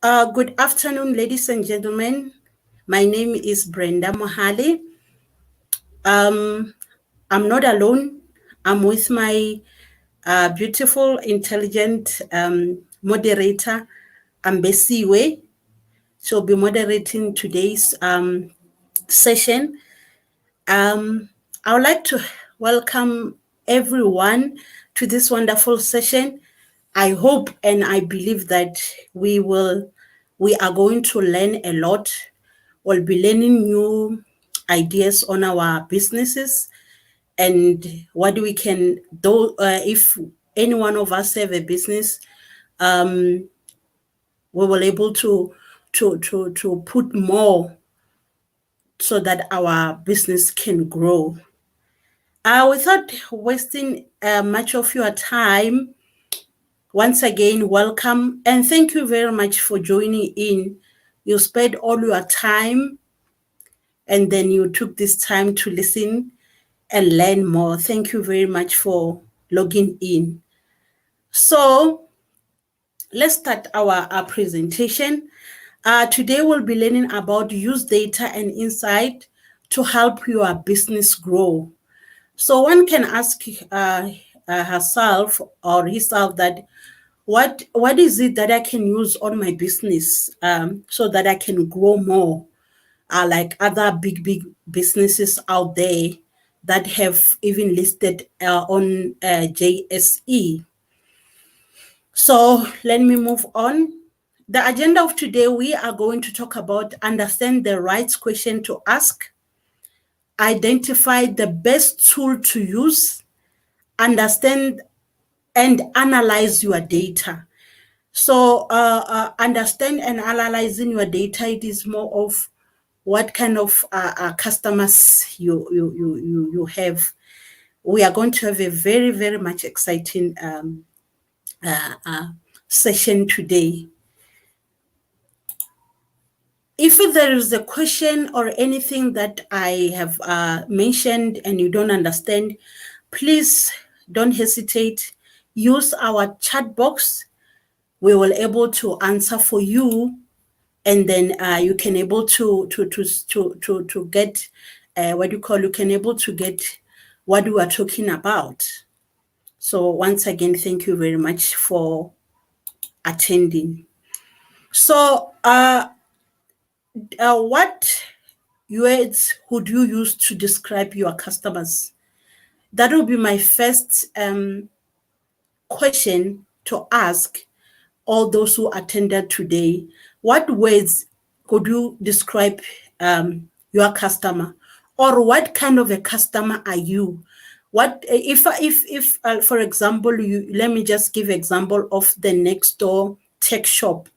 Good afternoon, ladies and gentlemen. My name is Brenda Mohali. I'm not alone. I'm with my beautiful, intelligent moderator, Ambesiwe. She'll be moderating today's session. I would like to welcome everyone to this wonderful session. I hope and I believe that we are going to learn a lot. We'll be learning new ideas on our businesses and what we can do. If any one of us have a business, we will able to put more so that our business can grow. Without wasting much of your time, once again, welcome and thank you very much for joining in. You spent all your time and then you took this time to listen and learn more. Thank you very much for logging in. So let's start our presentation. Today we'll be learning about use data and insight to help your business grow. So one can ask herself or himself that what is it that I can use on my business so that I can grow more, like other big businesses out there that have even listed on JSE. So let me move on. The agenda of today, we are going to talk about understand the right question to ask, identify the best tool to use, understand and analyze your data. So understand and analyzing your data, it is more of what kind of customers you have. We are going to have a very much exciting session today. If there is a question or anything that I have mentioned and you don't understand, please don't hesitate. Use our chat box. We will able to answer for you, and then you can able to get you can able to get what we are talking about. So once again, thank you very much for attending. So what words would you use to describe your customers? That will be my first question to ask all those who attended today. What words could you describe your customer, or what kind of a customer are you? What if for example, let me just give example of the next door tech shop.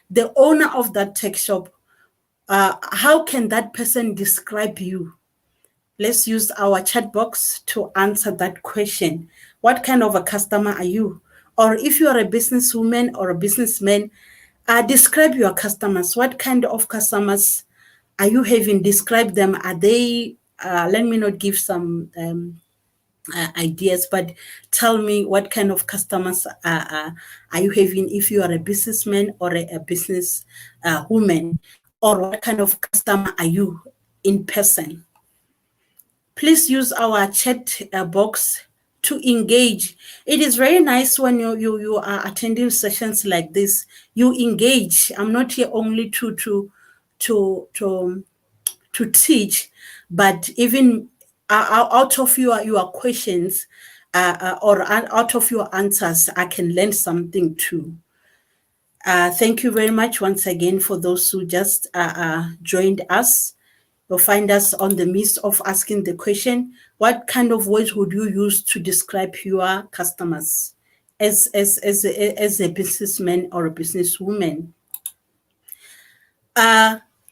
The owner of that tech shop, how can that person describe you? Let's use our chat box to answer that question. What kind of a customer are you? Or if you are a businesswoman or a businessman, describe your customers. What kind of customers are you having? Describe them. Are they, let me not give some ideas, but tell me what kind of customers are you having if you are a businessman or a business woman, or what kind of customer are you in person? Please use our chat box to engage. It is very nice when you are attending sessions like this. You engage. I'm not here only to teach, but even out of your questions or out of your answers, I can learn something too. Thank you very much once again for those who just joined us. You'll find us on the midst of asking the question, what kind of words would you use to describe your customers as a businessman or a businesswoman?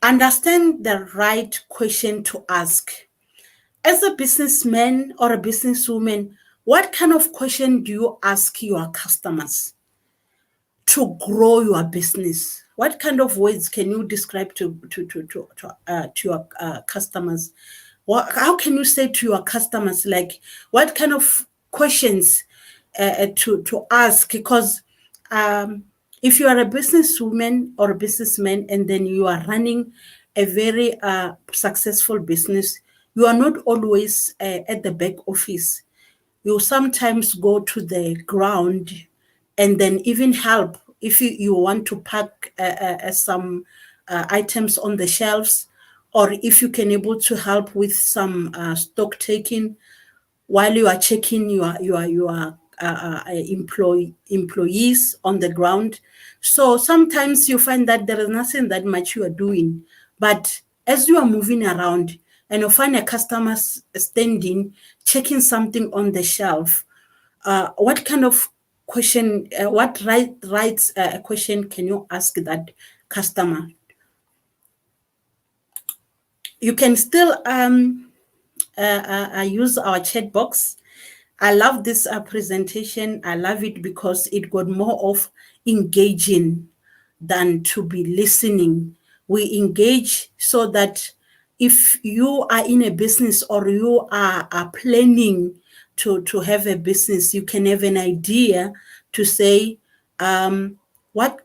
Understand the right question to ask. As a businessman or a businesswoman, what kind of question do you ask your customers to grow your business? What kind of words can you describe to your customers? How can you say to your customers, like, what kind of questions to ask? Because If you are a businesswoman or a businessman and then you are running a very successful business, you are not always at the back office. You sometimes go to the ground and then even help if you want to pack some items on the shelves, or if you can able to help with some stock taking while you are checking your employees on the ground. So sometimes you find that there is nothing that much you are doing, but as you are moving around and you find a customer standing checking something on the shelf, what kind of question, what rights question can you ask that customer? You can still use our chat box. I love this presentation. I love it because it got more of engaging than to be listening. We engage so that if you are in a business or you are planning to have a business, you can have an idea to say, what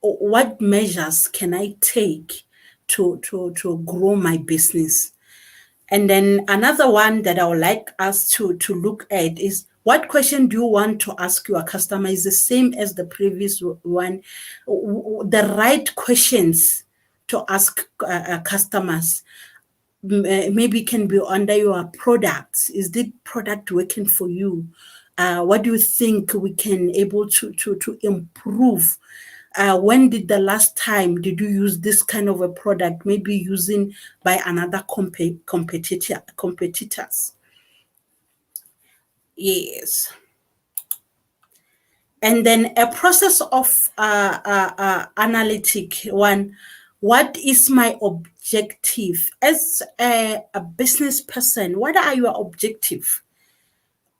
what measures can I take to grow my business? And then another one that I would like us to look at is, what question do you want to ask your customer? Is the same as the previous one. The right questions to ask customers maybe can be under your products. Is the product working for you? What do you think we can able to improve? When did the last time did you use this kind of a product, maybe using by another competitors? Yes. And then a process of analytic one. What is my objective as a business person? What are your objective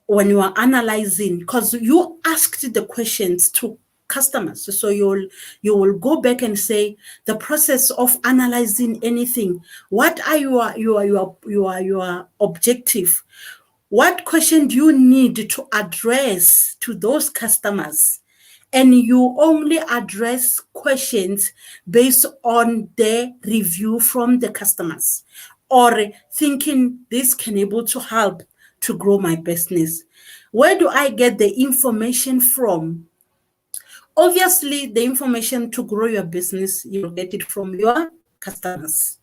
when you are analyzing? Because you asked the questions to customers, so you will go back and say the process of analyzing anything. What are your objective? What question do you need to address to those customers? And you only address questions based on the review from the customers, or thinking this can able to help to grow my business. Where do I get the information from? Obviously, the information to grow your business, you'll get it from your customers.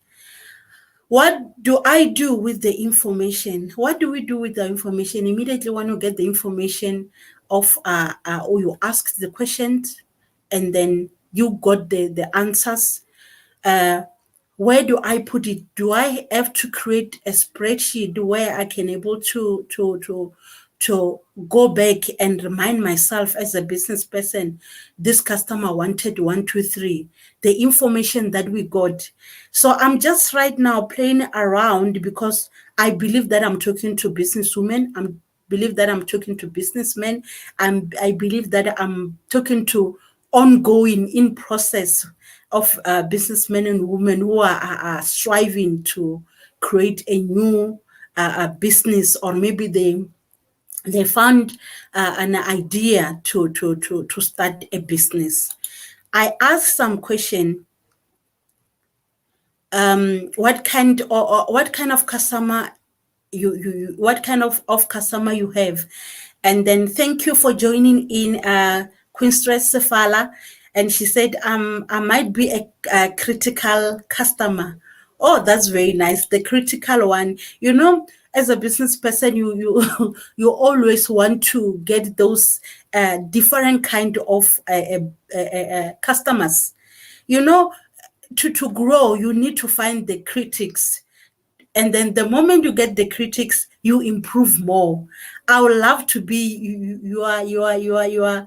What do I do with the information? What do we do with the information? Immediately when you get the information of, or you ask the questions and then you got the answers, where do I put it? Do I have to create a spreadsheet where I can able to go back and remind myself as a business person, this customer wanted 1, 2, 3, the information that we got. So I'm just right now playing around because I believe that I'm talking to businesswomen. I believe that I'm talking to businessmen. I believe that I'm talking to ongoing in process of businessmen and women who are striving to create a new business, or maybe they found an idea to start a business. I asked some question. What kind of customer what kind of customer you have? And then thank you for joining in, Queen Stress Sefala. And she said, I might be a critical customer. Oh, that's very nice. The critical one. As a business person, you you always want to get those different kind of customers. To grow, you need to find the critics, and then the moment you get the critics, you improve more. I would love to be your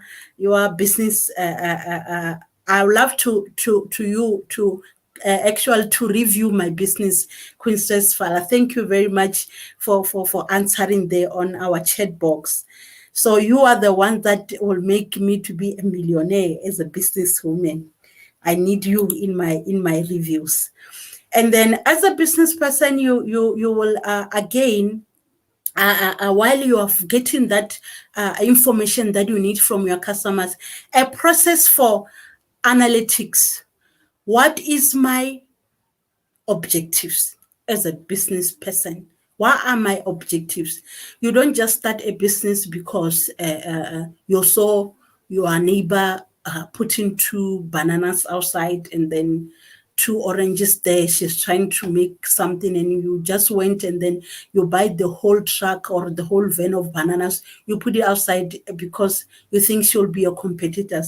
business. I would love to actually to review my business, Queen Stress Fala. Thank you very much for answering there on our chat box. So you are the one that will make me to be a millionaire as a businesswoman. I need you in my reviews. And then as a business person, you will again while you are getting that information that you need from your customers, a process for analytics. What is my objectives as a business person? What are my objectives? You don't just start a business because you saw your neighbor putting two bananas outside and then two oranges there. She's trying to make something, and you just went and then you buy the whole truck or the whole van of bananas. You put it outside because you think she'll be your competitor.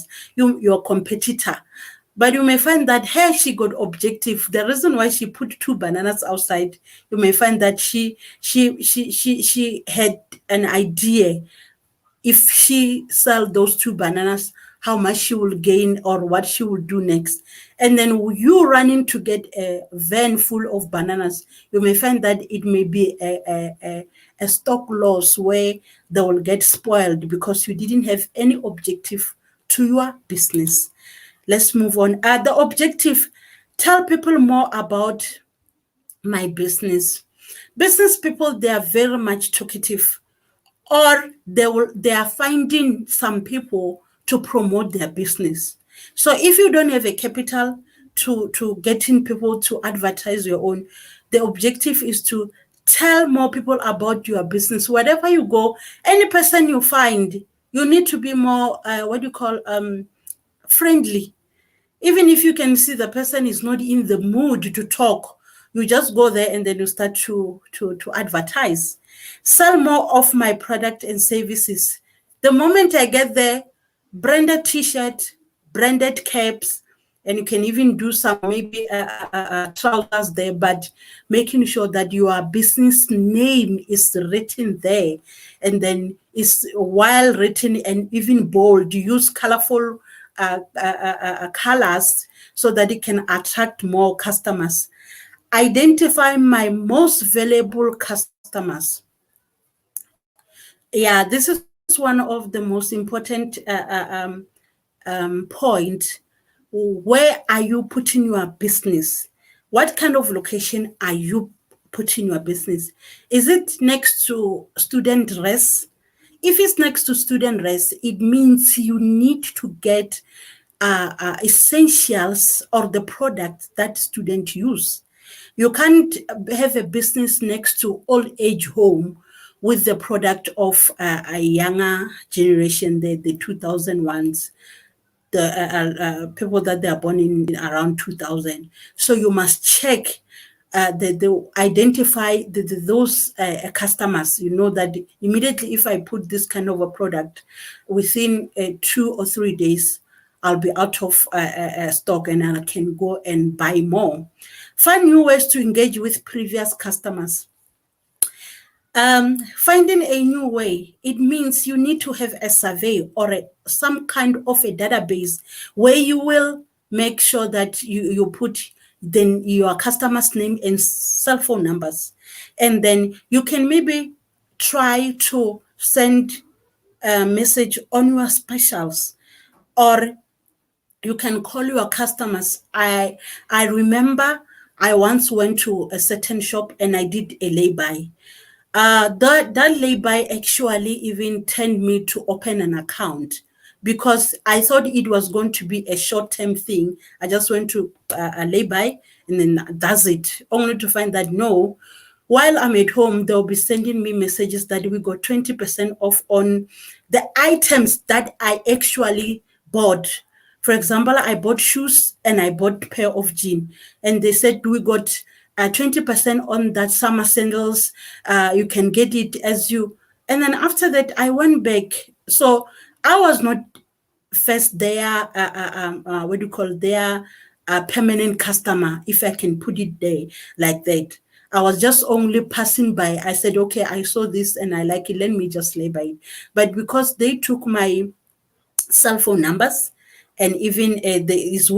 But you may find that here she got objective. The reason why she put two bananas outside, you may find that she had an idea. If she sell those two bananas, how much she will gain or what she will do next. And then you running to get a van full of bananas, you may find that it may be a stock loss where they will get spoiled because you didn't have any objective to your business. Let's move on. The objective, tell people more about my business. Business people, they are very much talkative, or they are finding some people to promote their business. So if you don't have a capital to getting people to advertise your own, the objective is to tell more people about your business. Wherever you go, any person you find, you need to be more friendly. Even if you can see the person is not in the mood to talk, you just go there and then you start to advertise. Sell more of my product and services. The moment I get there, branded t-shirt, branded caps, and you can even do some maybe trousers there, but making sure that your business name is written there, and then it's well written and even bold. Use colorful colors so that it can attract more customers. Identify my most valuable customers. Yeah, this is one of the most important point. Where are you putting your business? What kind of location are you putting your business? Is it next to student res? If it's next to student res, it means you need to get essentials or the product that students use. You can't have a business next to old age home with the product of a younger generation, the 2001s, the people that they are born in around 2000. So you must check the identify those customers. You know that immediately if I put this kind of a product, within 2 or 3 days, I'll be out of stock and I can go and buy more. Find new ways to engage with previous customers. Finding a new way, it means you need to have a survey or some kind of a database where you will make sure that you put then your customer's name and cell phone numbers. And then you can maybe try to send a message on your specials, or you can call your customers. I remember I once went to a certain shop and I did a lay-by. That lay-by actually even turned me to open an account because I thought it was going to be a short-term thing. I just went to a lay-by and then that's it, only to find that no, while I'm at home, they'll be sending me messages that we got 20% off on the items that I actually bought. For example, I bought shoes and I bought a pair of jeans, and they said we got 20% on that summer sandals. You can get it as you. And then after that, I went back. So I was not first their what do you call their permanent customer, if I can put it there like that. I was just only passing by. I said, okay, I saw this and I like it. Let me just lay by it. But because they took my cell phone numbers, and even is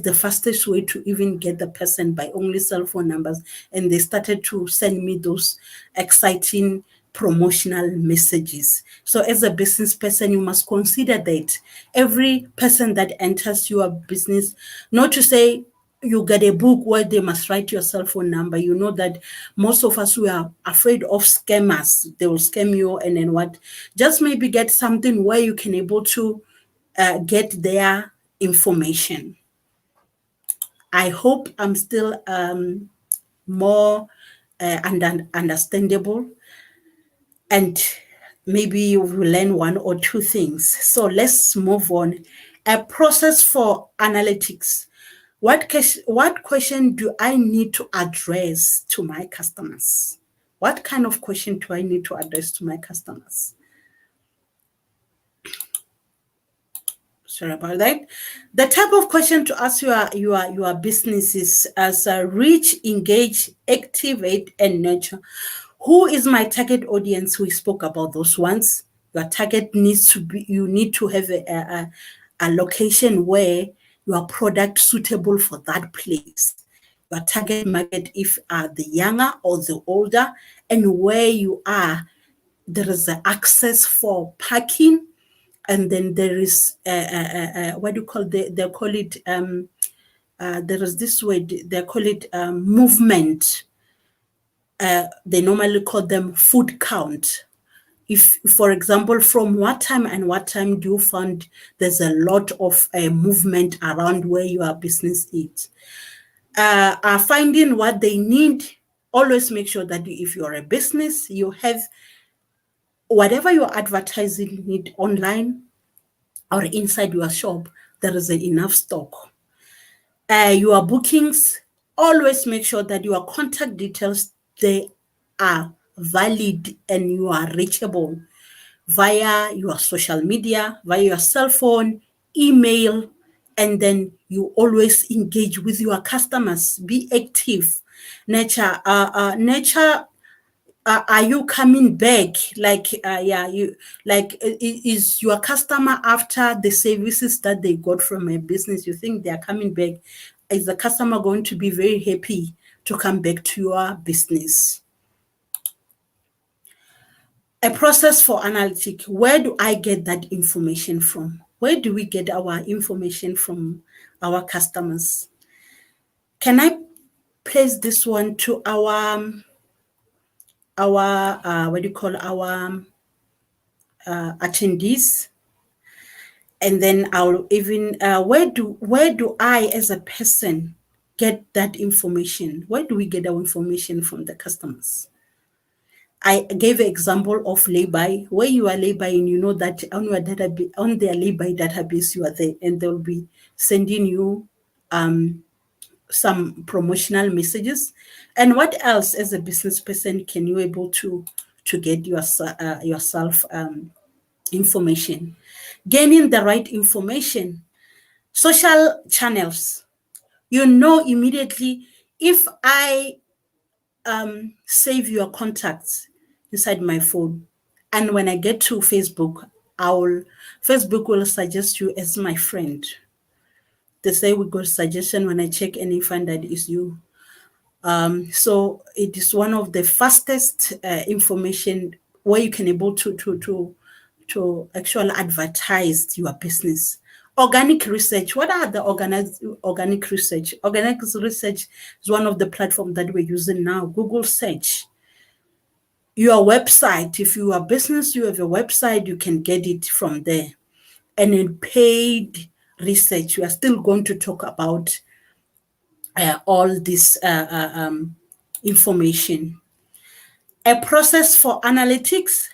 the fastest way to even get the person by only cell phone numbers, and they started to send me those exciting promotional messages. So as a business person, you must consider that every person that enters your business, not to say you get a book where they must write your cell phone number. You know that most of us, we are afraid of scammers. They will scam you, and then what? Just maybe get something where you can able to get their information. I hope I'm still more understandable, and maybe you will learn one or two things. So let's move on. A process for analytics. What question do I need to address to my customers? What kind of question do I need to address to my customers? Sorry about that. The type of question to ask your business is as reach, engage, activate, and nurture. Who is my target audience? We spoke about those ones. Your target needs to be, you need to have a location where your product suitable for that place. Your target market, if the younger or the older, and where you are, there is the access for parking, and then there is what do you call they call it there is this word they call it movement. They normally call them foot count. If, for example, from what time and what time do you find there's a lot of movement around where your business is, are finding what they need. Always make sure that if you're a business, you have whatever your advertising need online or inside your shop, there is enough stock. Your bookings, always make sure that your contact details, they are valid and you are reachable via your social media, via your cell phone, email, and then you always engage with your customers. Be active. Nature, are you coming back? Like, yeah, you like, is your customer after the services that they got from a business? You think they are coming back? Is the customer going to be very happy to come back to your business? A process for analytics. Where do I get that information from? Where do we get our information from our customers? Can I place this one to our what do you call our attendees? And then I'll even where do I as a person get that information? Where do we get our information from the customers? I gave an example of lay-by, where you are lay-buying, you know that on your database, on their lay-by database, you are there, and they'll be sending you some promotional messages. And what else, as a business person, can you able to get yourself information? Gaining the right information. Social channels. You know immediately if I save your contacts inside my phone, and when I get to Facebook, Facebook will suggest you as my friend. They say we got suggestion when I check and find that it's you. So it is one of the fastest information where you can able to actually advertise your business. Organic research. What are the organic research? Organic research is one of the platforms that we're using now. Google search. Your website. If you are a business, you have a website, you can get it from there. And in paid research, we are still going to talk about all this information. A process for analytics.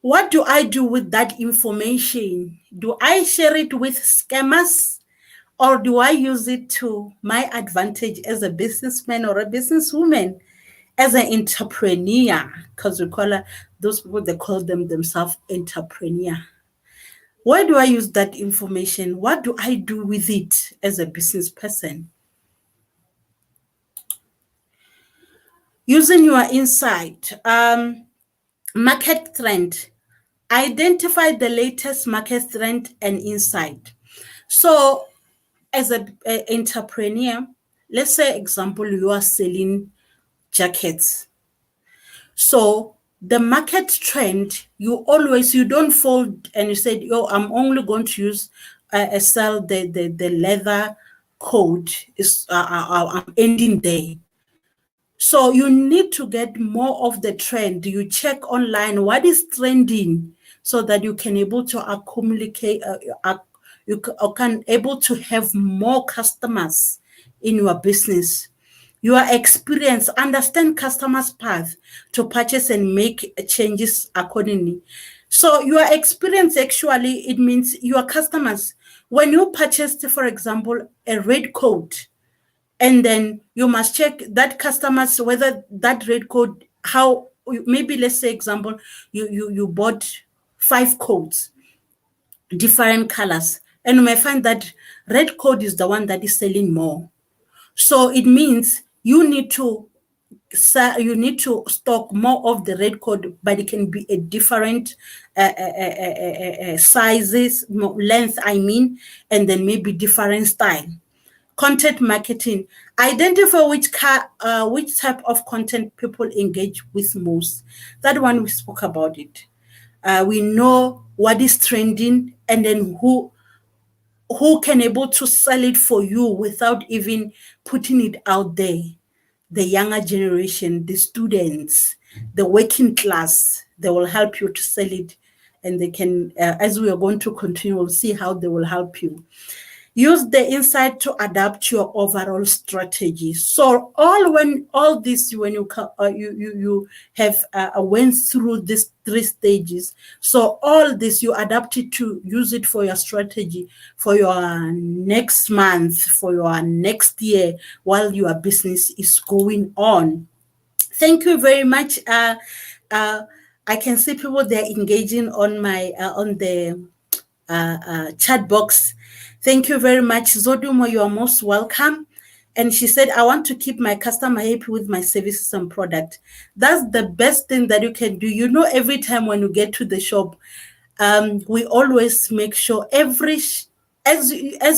What do I do with that information? Do I share it with scammers, or do I use it to my advantage as a businessman or a businesswoman, as an entrepreneur? Because we call those people, they call themselves entrepreneur. Where do I use that information? What do I do with it as a business person? Using your insight, market trend. Identify the latest market trend and insight. So as an entrepreneur, let's say example, you are selling jackets. So the market trend, you don't fold and you said, I'm only going to use sell the leather code is I'm ending there. So you need to get more of the trend. You check online what is trending so that you can able to accumulate, you can able to have more customers in your business. Your experience, understand customers' path to purchase and make changes accordingly. So your experience actually, it means your customers, when you purchased, for example, a red coat, and then you must check that customers whether that red code, how, maybe let's say example, you bought 5 codes, different colors, and you may find that red code is the one that is selling more. So it means you need to stock more of the red code, but it can be a different sizes, length, I mean, and then maybe different style. Content marketing, identify which type of content people engage with most. That one, we spoke about it. We know what is trending, and then who can able to sell it for you without even putting it out there. The younger generation, the students, the working class, they will help you to sell it, and they can, as we are going to continue, we'll see how they will help you. Use the insight to adapt your overall strategy. So all this, when you have went through these 3 stages, so all this you adapt it to use it for your strategy for your next month, for your next year, while your business is going on. Thank you very much. I can see people, they're engaging on my on the chat box. Thank you very much. Zodumo, you are most welcome. And she said, I want to keep my customer happy with my services and product. That's the best thing that you can do. You know, every time when you get to the shop, we always make sure as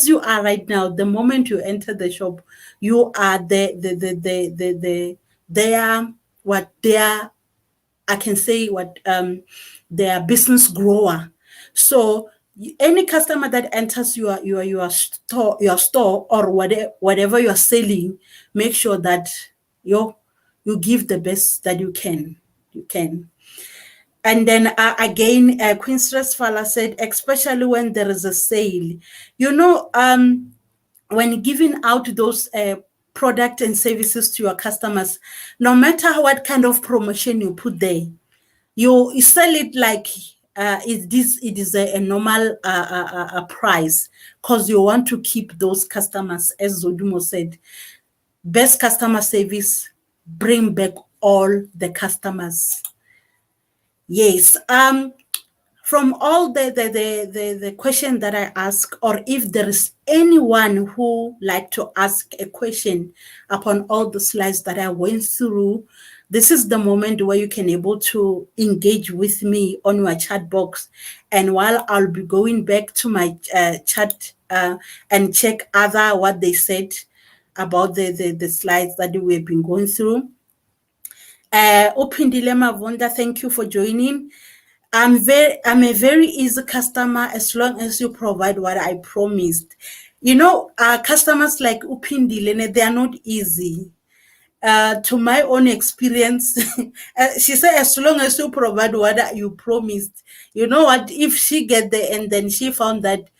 you are right now, the moment you enter the shop, you are I can say what their business grower. So any customer that enters your store or whatever you're selling, make sure that you give the best that you can. And then again, Queen Stressfala said, especially when there is a sale, when giving out those product and services to your customers, no matter what kind of promotion you put there, you sell it like it is a normal price, because you want to keep those customers, as Zodumo said. Best customer service, bring back all the customers. Yes. From all the question that I ask, or if there is anyone who like to ask a question upon all the slides that I went through, this is the moment where you can able to engage with me on your chat box. And while I'll be going back to my chat and check what they said about the slides that we've been going through. Upindile Mavunda, thank you for joining. I'm a very easy customer as long as you provide what I promised. Customers like Upindile, they are not easy. To my own experience, she said, as long as you provide what you promised. You know what? If she get there and then she found that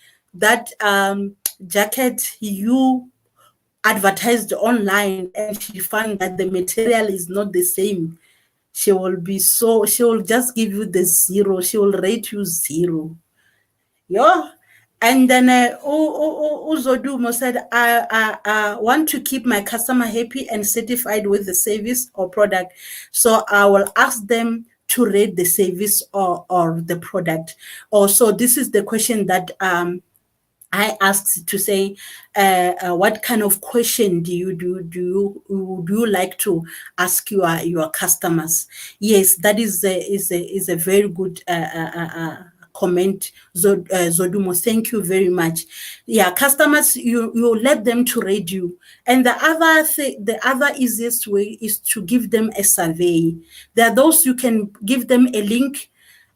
jacket you advertised online, and she found that the material is not the same, she will just give you the 0. She will rate you 0. Yeah. And then Uzodumo said, I want to keep my customer happy and satisfied with the service or product. So I will ask them to rate the service or the product. Also, this is the question that I asked to say, what kind of question do you like to ask your customers? Yes, that is a very good comment, Zodumo. Thank you very much. Yeah, customers, you let them to rate you, and the other easiest way is to give them a survey. There are those you can give them a link,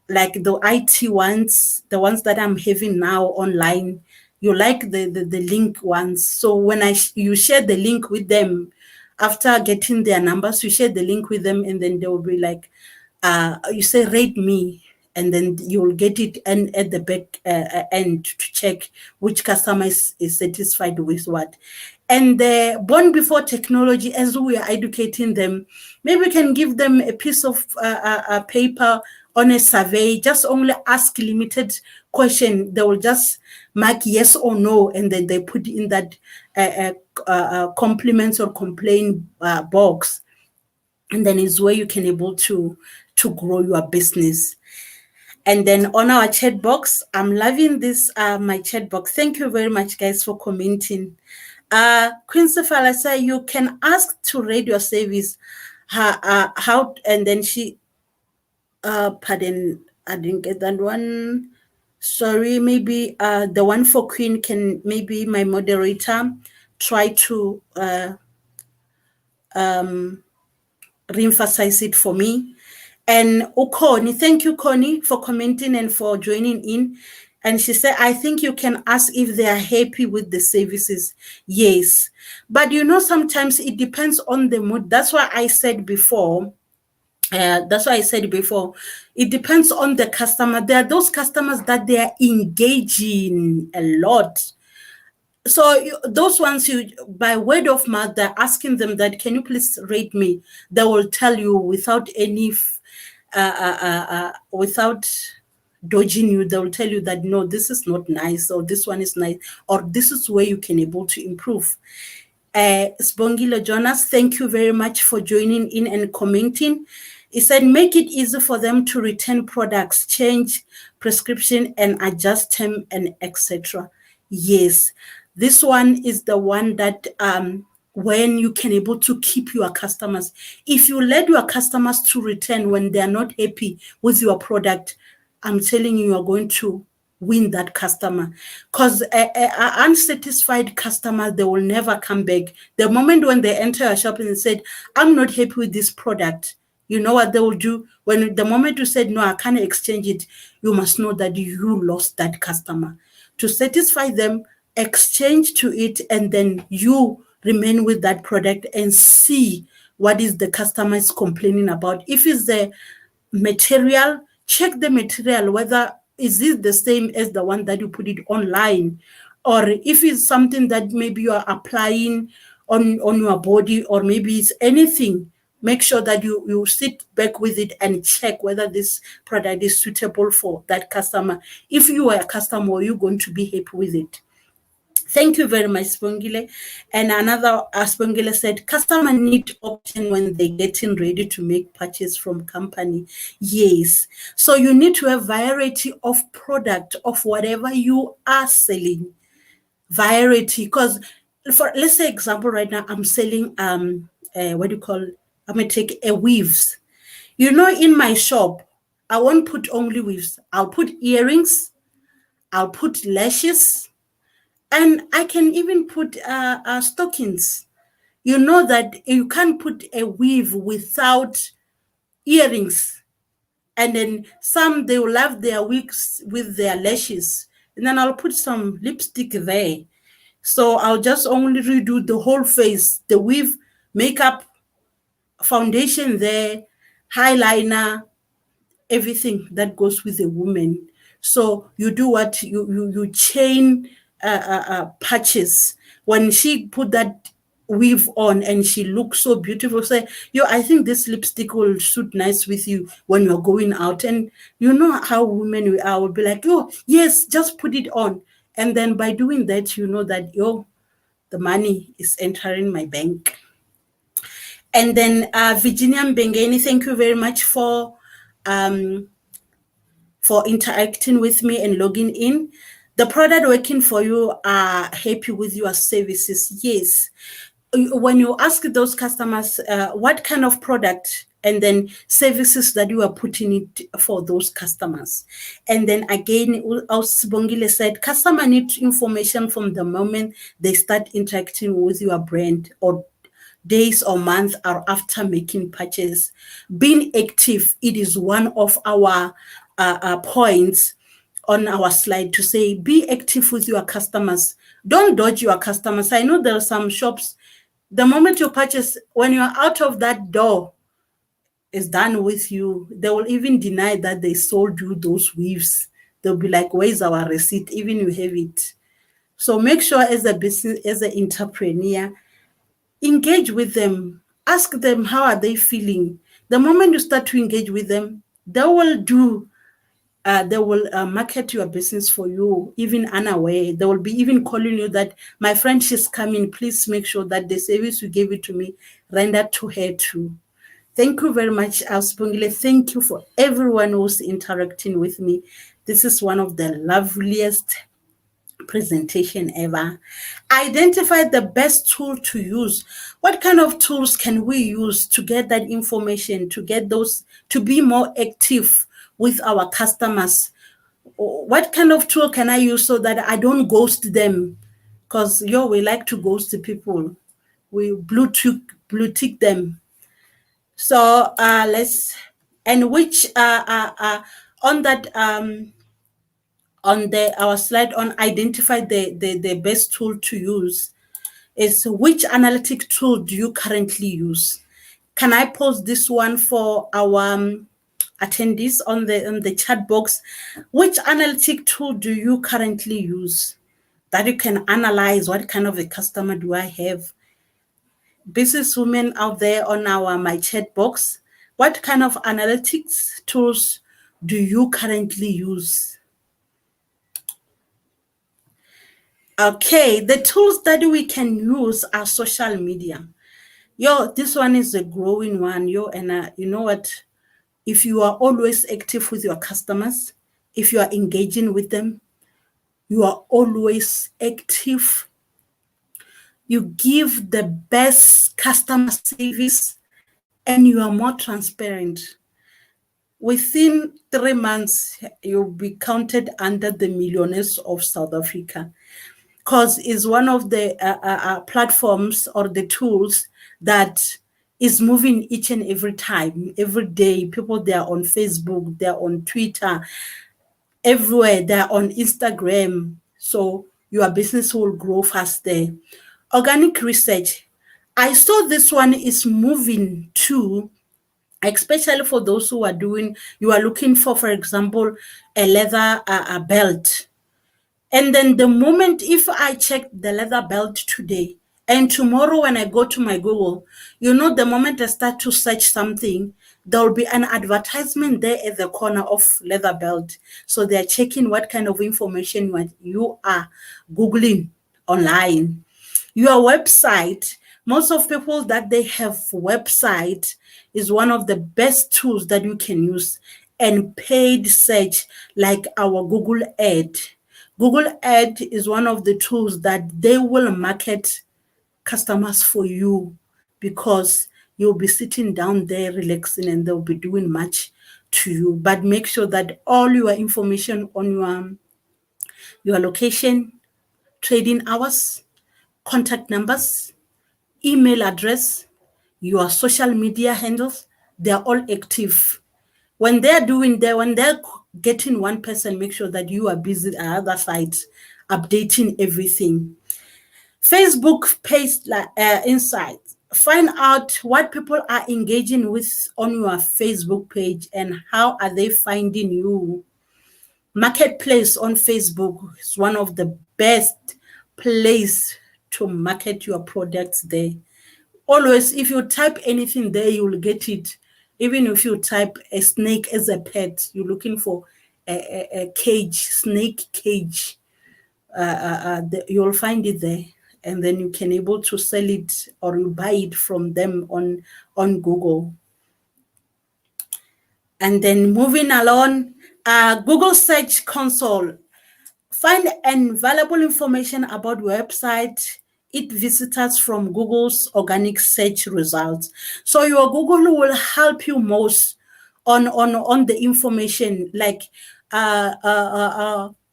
like the IT ones, the ones that I'm having now online. you like the link ones. So when you share the link with them, after getting their numbers, you share the link with them, and then they will be like, you say rate me, and then you'll get it and at the back end to check which customer is satisfied with what. And the born before technology, as we are educating them, maybe we can give them a piece of paper on a survey, just only ask limited question. They will just mark yes or no, and then they put in that compliments or complaint box, and then is where you can able to grow your business. And then on our chat box, I'm loving this my chat box. Thank you very much, guys, for commenting. Quincy Falasa, you can ask to rate your service. How and then she pardon, I didn't get that one. Sorry, maybe the one for Queen, can maybe my moderator try to re-emphasize it for me. And Connie, thank you, Connie, for commenting and for joining in. And she said, I think you can ask if they are happy with the services. Yes. But sometimes it depends on the mood. That's why I said before, it depends on the customer. There are those customers that they are engaging a lot. So those ones, you by word of mouth, they're asking them that, can you please rate me? They will tell you without any, without dodging you. They will tell you that, no, this is not nice, or this one is nice, or this is where you can able to improve. Sbongile Jonas, thank you very much for joining in and commenting. He said, make it easy for them to return products, change prescription, and adjust them, and etc. Yes, this one is the one that when you can able to keep your customers. If you let your customers to return when they are not happy with your product, I'm telling you, you are going to win that customer, because an unsatisfied customer, they will never come back. The moment when they enter your shop and said, I'm not happy with this product, you know what they will do? When the moment you said, no, I can't exchange it, you must know that you lost that customer. To satisfy them, exchange to it, and then you remain with that product and see what is the customer is complaining about. If it's the material, check the material, whether is it the same as the one that you put it online, or if it's something that maybe you are applying on your body, or maybe it's anything. Make sure that you sit back with it and check whether this product is suitable for that customer. If you are a customer, you're going to be happy with it. Thank you very much, Spongile. And another Spongile said, customer need option when they're getting ready to make purchase from company. Yes. So you need to have variety of product of whatever you are selling. Variety. Because for, let's say example right now, I'm selling I'm gonna take a weaves. In my shop, I won't put only weaves. I'll put earrings, I'll put lashes, and I can even put stockings. You know that you can't put a weave without earrings. And then some, they will have their wigs with their lashes. And then I'll put some lipstick there. So I'll just only redo the whole face, the weave, makeup, foundation there, eyeliner, everything that goes with a woman. So you do what you chain patches. When she put that weave on and she looks so beautiful, say, I think this lipstick will suit nice with you when you're going out. And you know how women we are, will be like, yes, just put it on. And then by doing that, you know that the money is entering my bank. And then Virginia Mbengeni, thank you very much for interacting with me and logging in. The product working for you are happy with your services. Yes. When you ask those customers what kind of product and then services that you are putting it for those customers. And then again, as Bongile said, customer need information from the moment they start interacting with your brand, or days or months are after making purchase. Being active, it is one of our points on our slide to say, be active with your customers. Don't dodge your customers. I know there are some shops, the moment you purchase, when you're out of that door, is done with you, they will even deny that they sold you those weaves. They'll be like, where's our receipt? Even you have it. So make sure as a business, as an entrepreneur, engage with them. Ask them how are they feeling. The moment you start to engage with them, they will market your business for you, even unaware. They will be even calling you that, my friend, she's coming. Please make sure that the service you gave it to me, render to her too. Thank you very much, Spongile. Thank you for everyone who's interacting with me. This is one of the loveliest presentation ever. Identify the best tool to use. What kind of tools can we use to get that information, to get those, to be more active with our customers? What kind of tool can I use so that I don't ghost them? Because we like to ghost the people. We blue tick them. So let's, and which on that on our slide on identify the best tool to use is, which analytic tool do you currently use? Can I post this one for our attendees on the chat box? Which analytic tool do you currently use that you can analyze what kind of a customer do I have? Businesswomen out there on our my chat box, what kind of analytics tools do you currently use? Okay, the tools that we can use are social media. This one is a growing one. And you know what? If you are always active with your customers, if you are engaging with them, you are always active, you give the best customer service, and you are more transparent. Within 3 months, you'll be counted under the millionaires of South Africa, because it's one of the platforms or the tools that is moving each and every time, every day. People, they are on Facebook, they're on Twitter, everywhere, they're on Instagram. So your business will grow faster. Organic research. I saw this one is moving too, especially for those who are you are looking for example, a leather belt. And then the moment, if I check the leather belt today, and tomorrow when I go to my Google, the moment I start to search something, there will be an advertisement there at the corner of leather belt. So they're checking what kind of information you are Googling online. Your website, most of people that they have website is one of the best tools that you can use. And paid search, like our Google ad. Google ad is one of the tools that they will market customers for you, because you'll be sitting down there relaxing and they'll be doing much to you. But make sure that all your information on your location, trading hours, contact numbers, email address, your social media handles, they're all active. When they're getting one person, make sure that you are busy at other sites, updating everything. Facebook page insights. Find out what people are engaging with on your Facebook page and how are they finding you. Marketplace on Facebook is one of the best place to market your products there. Always, if you type anything there, you will get it. Even if you type a snake as a pet, you're looking for a cage, snake cage, you'll find it there. And then you can able to sell it or you buy it from them on Google. And then moving along, Google Search Console. Find invaluable information about website, it visitors from Google's organic search results. So your Google will help you most on the information, like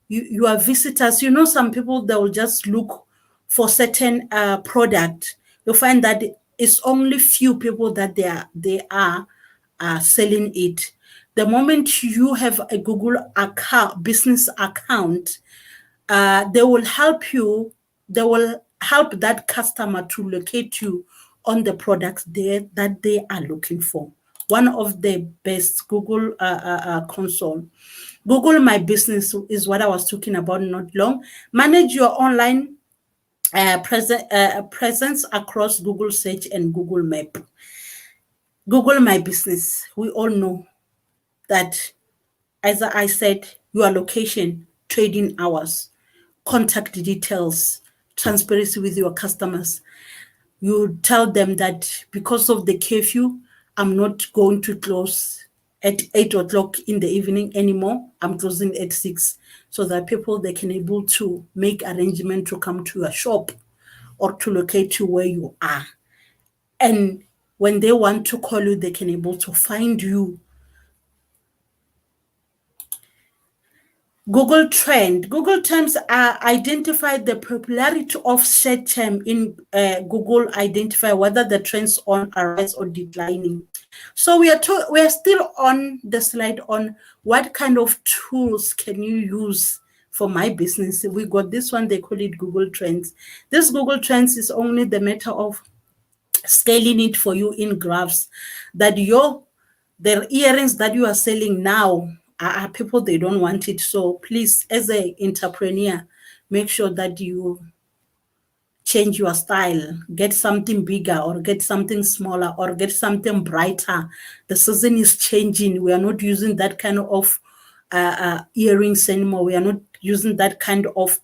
your visitors. Some people, they will just look for certain product. You'll find that it's only few people that they are selling it. The moment you have a Google account, business account, they will help you. They will help that customer to locate you on the products there that they are looking for. One of the best Google console. Google My Business is what I was talking about not long. Manage your online presence across Google Search and Google Map. Google My Business. We all know that, as I said, your location, trading hours, contact details, transparency with your customers. You tell them that because of the curfew, I'm not going to close at 8 o'clock in the evening anymore. I'm closing at 6, so that people they can able to make arrangement to come to your shop or to locate you where you are. And when they want to call you, they can able to find you. Google Trend. Google Trends identify the popularity of search term in Google. Identify whether the trends on a rise or declining. So we are still on the slide on what kind of tools can you use for my business. We got this one. They call it Google Trends. This Google Trends is only the matter of scaling it for you in graphs that the earrings that you are selling now are people they don't want it. So please, as an entrepreneur, make sure that you change your style, get something bigger or get something smaller or get something brighter. The season is changing. We are not using that kind of earrings anymore. We are not using that kind of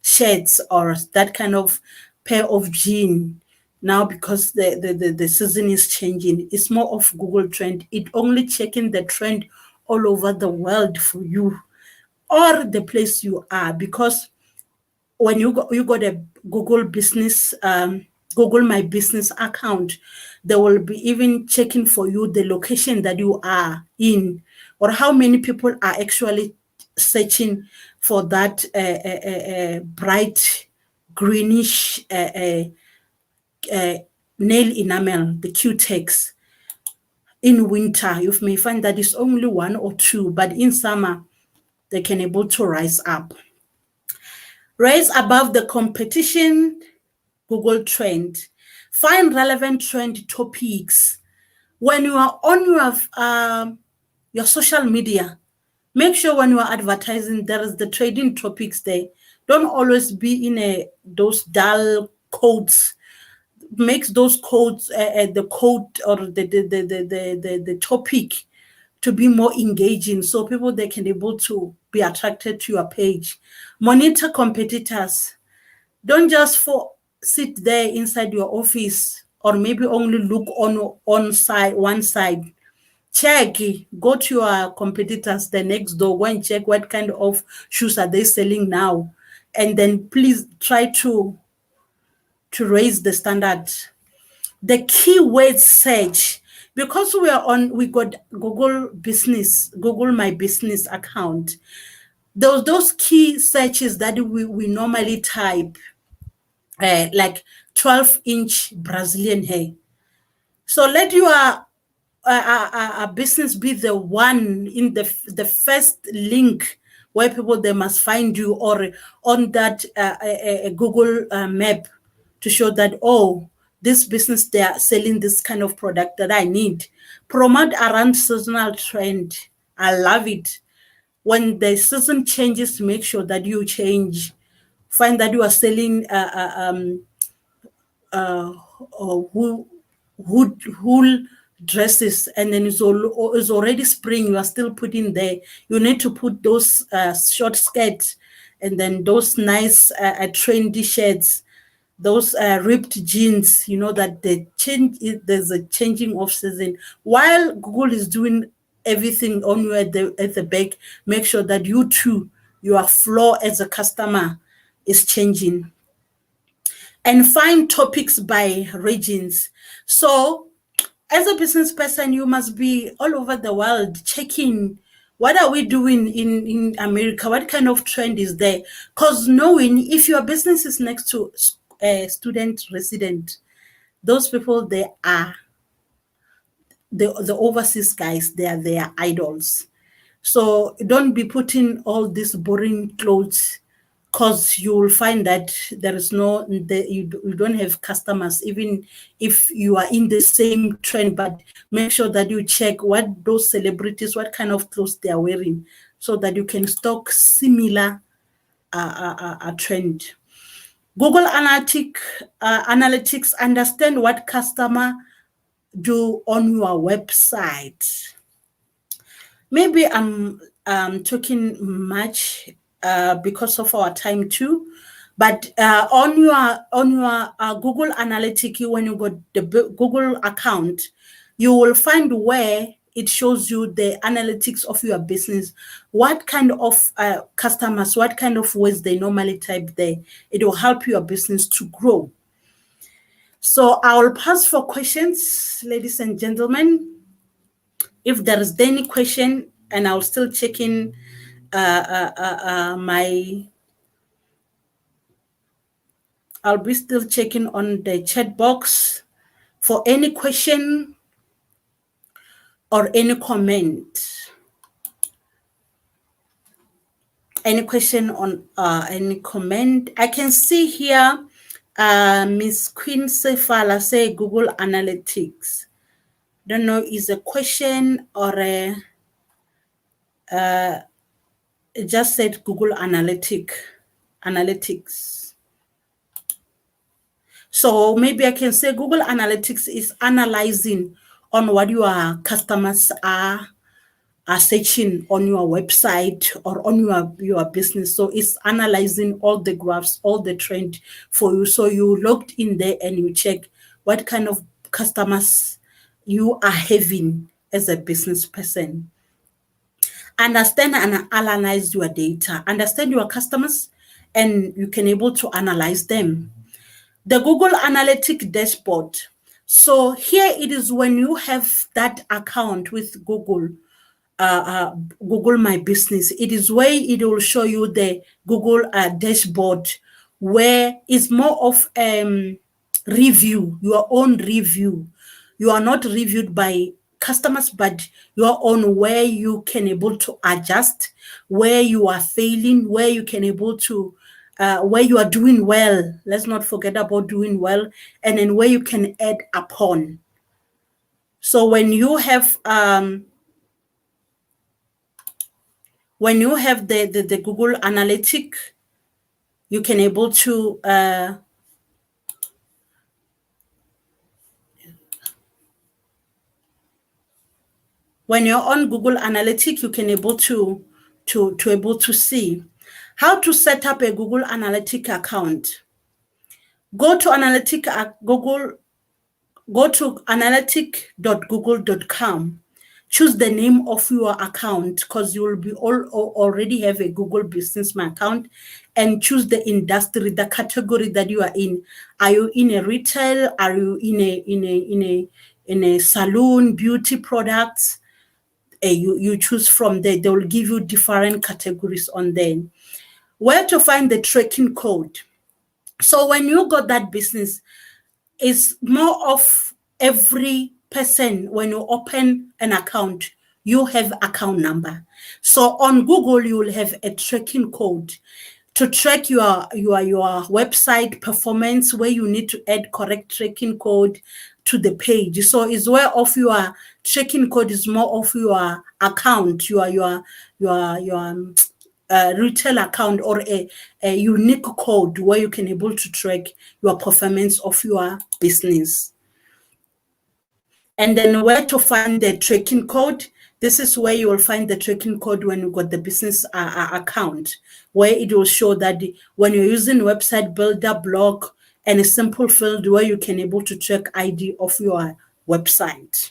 shirts or that kind of pair of jeans now, because the season is changing. It's more of Google Trend. It only checking the trend all over the world for you or the place you are, because when you got a Google business, Google My Business account, they will be even checking for you the location that you are in, or how many people are actually searching for that bright greenish nail enamel, the Q-Tex. In winter, you may find that it's only one or two, but in summer, they can able to rise up. Rise above the competition, Google Trend. Find relevant trend topics. When you are on your social media, make sure when you are advertising, there is the trading topics there. Don't always be in those dull codes. Makes those codes the code or the topic to be more engaging, so people they can able to be attracted to your page. Monitor competitors. Don't just sit there inside your office or maybe only look on side one side. Check, go to your competitors the next door, go and check what kind of shoes are they selling now, and then please try to raise the standard. The keyword search, because we got Google My Business account. Those key searches that we normally type, like 12-inch Brazilian hair. So let your business be the one in the first link where people they must find you, or on that Google map, to show that, oh, this business they are selling this kind of product that I need. Promote around seasonal trend. I love it. When the season changes, make sure that you change. Find that you are selling wool dresses, and then it's already spring. You are still putting there. You need to put those short skirts, and then those nice trendy shirts, those ripped jeans. You know that there's a changing of season. While Google is doing everything on you at the back, make sure that you too, your flow as a customer is changing. And find topics by regions. So as a business person, you must be all over the world checking what are we doing in America, what kind of trend is there, because knowing if your business is next to a student resident, those people they are the overseas guys, they are their idols. So don't be putting all these boring clothes, because you will find that there is you don't have customers, even if you are in the same trend. But make sure that you check what those celebrities, what kind of clothes they are wearing, so that you can stock similar trend. Google Analytics understand what customer do on your website. Maybe I'm talking much because of our time too, but on your Google Analytics, when you got the Google account, you will find where it shows you the analytics of your business, what kind of customers, what kind of words they normally type there. It will help your business to grow. So I will pass for questions, ladies and gentlemen. If there is any question, and I'll still check in I'll be still checking on the chat box for any question or any comment. Any question on any comment? I can see here Miss Queen Sefala say Google Analytics. Don't know, is a question or a it just said Google Analytics. So maybe I can say Google Analytics is analyzing on what your customers are searching on your website or on your business. So it's analyzing all the graphs, all the trend for you. So you logged in there and you check what kind of customers you are having as a business person. Understand and analyze your data. Understand your customers, and you can able to analyze them. The Google Analytics dashboard. So here it is when you have that account with Google, Google My Business. It is where it will show you the Google dashboard, where it's more of review, your own review. You are not reviewed by customers, but your own, where you can able to adjust, where you are failing, where you can able to where you are doing well. Let's not forget about doing well, and then where you can add upon. So when you have the Google Analytic, you can able to when you're on Google Analytic, you can able to able to see how to set up a Google Analytic account. Go to analytic.google.com. Choose the name of your account, because you will be already have a Google Business My account, and choose the industry, the category that you are in. Are you in a retail? Are you in a salon, beauty products? You choose from there. They will give you different categories on there. Where to find the tracking code? So when you got that business, it's more of every person. When you open an account, you have account number. So on Google, you will have a tracking code to track your website performance, where you need to add correct tracking code to the page. So it's where of your tracking code is more of your account, your retail account, or a unique code where you can able to track your performance of your business. And then where to find the tracking code? This is where you will find the tracking code when you got the business account, where it will show that when you're using website builder, blog, and a simple field where you can able to track ID of your website.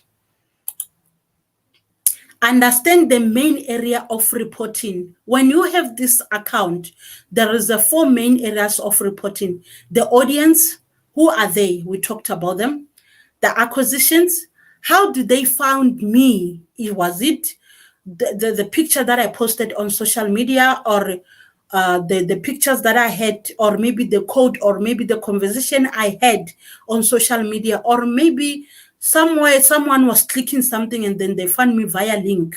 Understand the main area of reporting. When you have this account, there is a 4 main areas of reporting. The audience, who are they? We talked about them. The acquisitions, how did they found me? Was it the picture that I posted on social media, or the pictures that I had, or maybe the code, or maybe the conversation I had on social media, or maybe Somewhere, someone was clicking something and then they found me via link.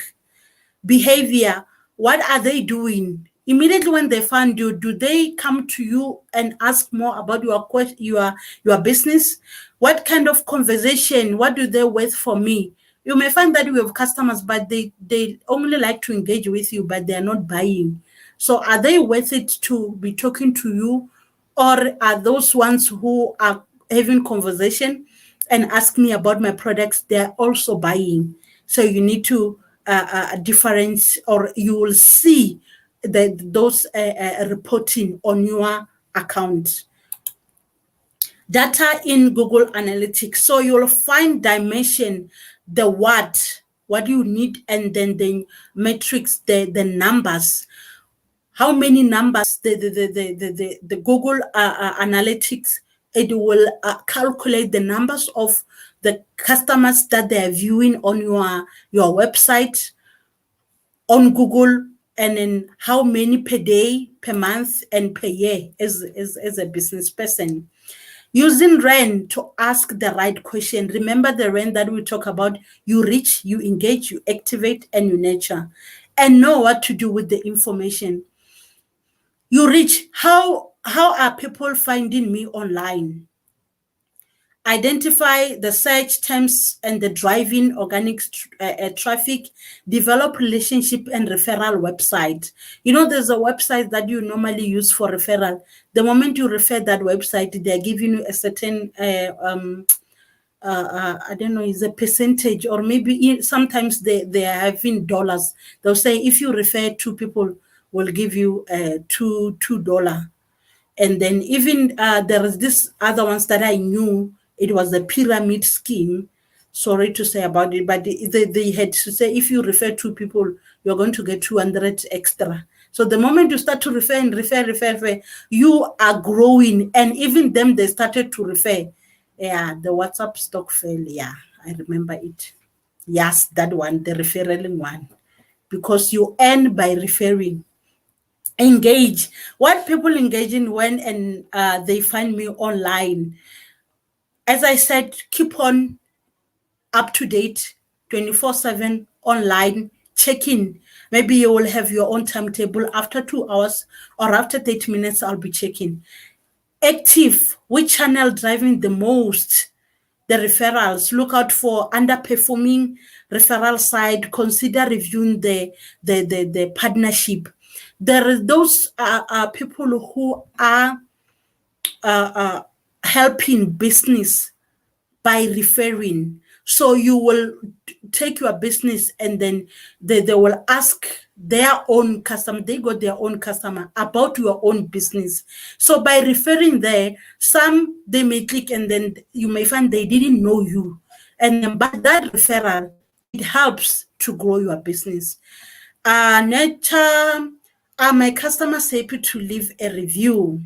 Behavior, what are they doing? Immediately when they find you, do they come to you and ask more about your business? What kind of conversation? What do they worth for me? You may find that you have customers, but they only like to engage with you, but they are not buying. So are they worth it to be talking to you, or are those ones who are having conversation and ask me about my products, they're also buying? So you need to difference, or you will see those reporting on your account. Data in Google Analytics. So you'll find dimension, the what you need, and then the metrics, the numbers. How many numbers the Google Analytics, it will calculate the numbers of the customers that they are viewing on your website on Google, and then how many per day, per month, and per year as a business person. Using RAN to ask the right question. Remember the RAN that we talk about: you reach, you engage, you activate, and you nurture. And know what to do with the information. You reach, how are people finding me online? Identify the search terms and the driving organic traffic. Develop relationship and referral website. You know, there's a website that you normally use for referral. The moment you refer that website, they're giving you a certain I don't know, is a percentage, or maybe sometimes they are having dollars. They'll say if you refer two people, we'll give you $2. And then even there is this other ones that I knew, it was a pyramid scheme. Sorry to say about it, but they had to say if you refer two people, you're going to get 200 extra. So the moment you start to refer and refer, you are growing. And even them, they started to refer. Yeah, the WhatsApp stock fell. Yeah, I remember it. Yes, that one, the referring one. Because you earn by referring. Engage. What people engage in when and they find me online. As I said, keep on up to date, 24/7 online, check-in. Maybe you will have your own timetable. After 2 hours or after 30 minutes, I'll be checking. Active, which channel driving the most? The referrals. Look out for underperforming referral side. Consider reviewing the partnership. There are those people who are helping business by referring. So you will take your business and then they will ask their own customer, they got their own customer about your own business. So by referring there, some they may click and then you may find they didn't know you. And then, but that referral, it helps to grow your business. Nature, are my customers happy to leave a review?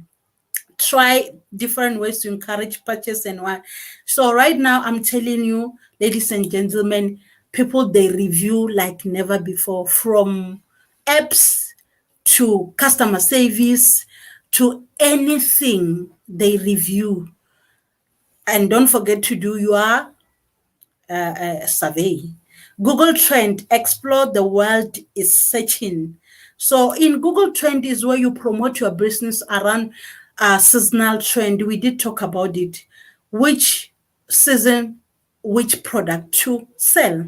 Try different ways to encourage purchase and what. So right now, I'm telling you, ladies and gentlemen, people, they review like never before, from apps to customer service to anything they review. And don't forget to do your survey. Google Trend, explore the world is searching. So in Google Trend is where you promote your business around seasonal trend. We did talk about it. Which season, which product to sell.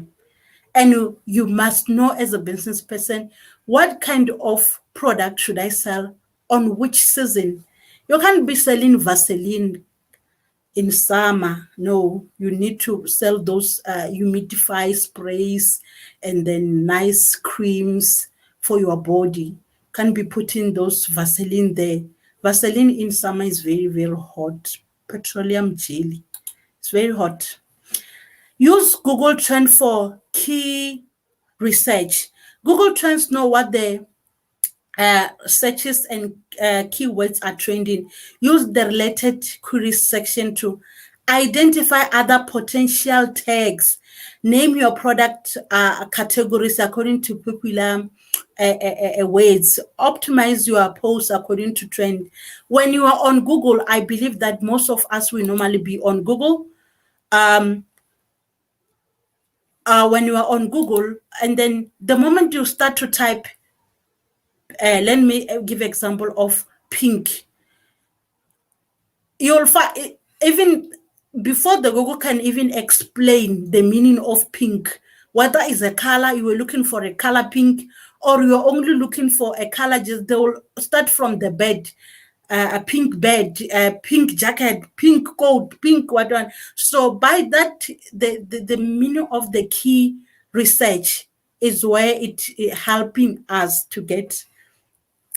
And you must know as a business person, what kind of product should I sell on which season? You can't be selling Vaseline in summer. No, you need to sell those humidify sprays and then nice creams for your body. Can't be putting those Vaseline there. Vaseline in summer is very, very hot. Petroleum jelly. It's very hot. Use Google Trend for key research. Google Trends know what the searches and keywords are trending. Use the related queries section to identify other potential tags. Name your product categories according to popular words. Optimize your posts according to trend. When you are on Google, I believe that most of us will normally be on Google. when you are on Google, and then the moment you start to type, let me give example of pink, you'll find even before the Google can even explain the meaning of pink, whether it's a color, you were looking for a color pink, or you're only looking for a color, just they will start from the bed, a pink bed, a pink jacket, pink coat, pink whatever. So by that, the meaning of the key research is where it helping us to get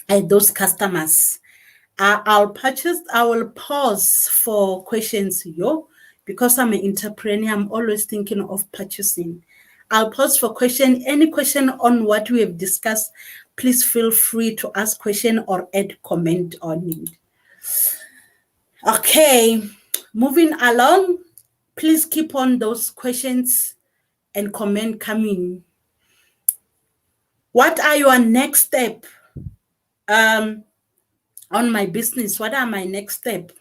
those customers. I will pause for questions, because I'm an entrepreneur. I'm always thinking of purchasing. I'll pause for question. Any question on what we have discussed, please feel free to ask question or add comment on it. Okay, moving along. Please keep on those questions and comment coming. What are your next step on my business? What are my next step?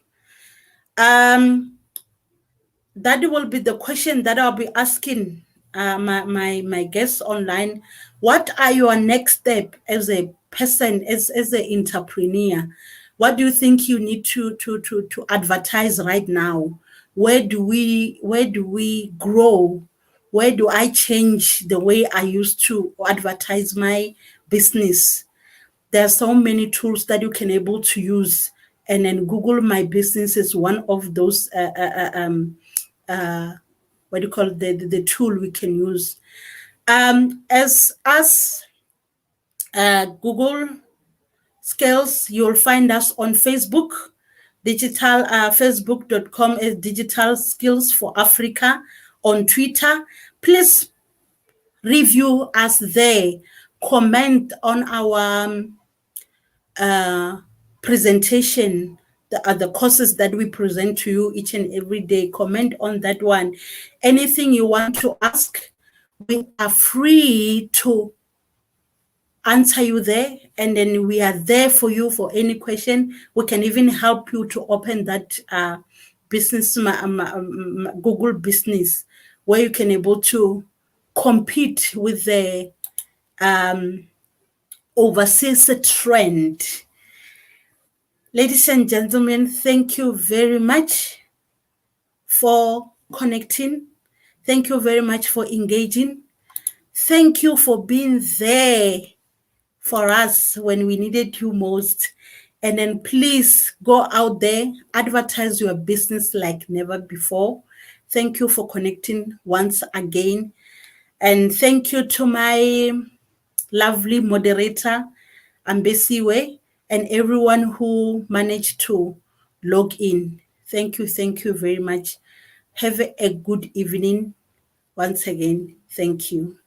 That will be the question that I'll be asking my guests online. What are your next step as a person, as an entrepreneur? What do you think you need to advertise right now? Where do we grow? Where do I change the way I used to advertise my business? There are so many tools that you can able to use, and then Google My Business is one of those what do you call it, the tool we can use. As Google Skills, you'll find us on Facebook, digital facebook.com as Digital Skills for Africa. On Twitter, please review us there, comment on our presentation, the courses that we present to you each and every day. Comment on that one. Anything you want to ask, we are free to answer you there, and then we are there for you for any question. We can even help you to open that business, Google business, where you can able to compete with the overseas trend. Ladies and gentlemen, thank you very much for connecting. Thank you very much for engaging. Thank you for being there for us when we needed you most. And then please go out there, advertise your business like never before. Thank you for connecting once again. And thank you to my lovely moderator, Ambesiwe, and everyone who managed to log in. Thank you very much. Have a good evening. Once again, thank you.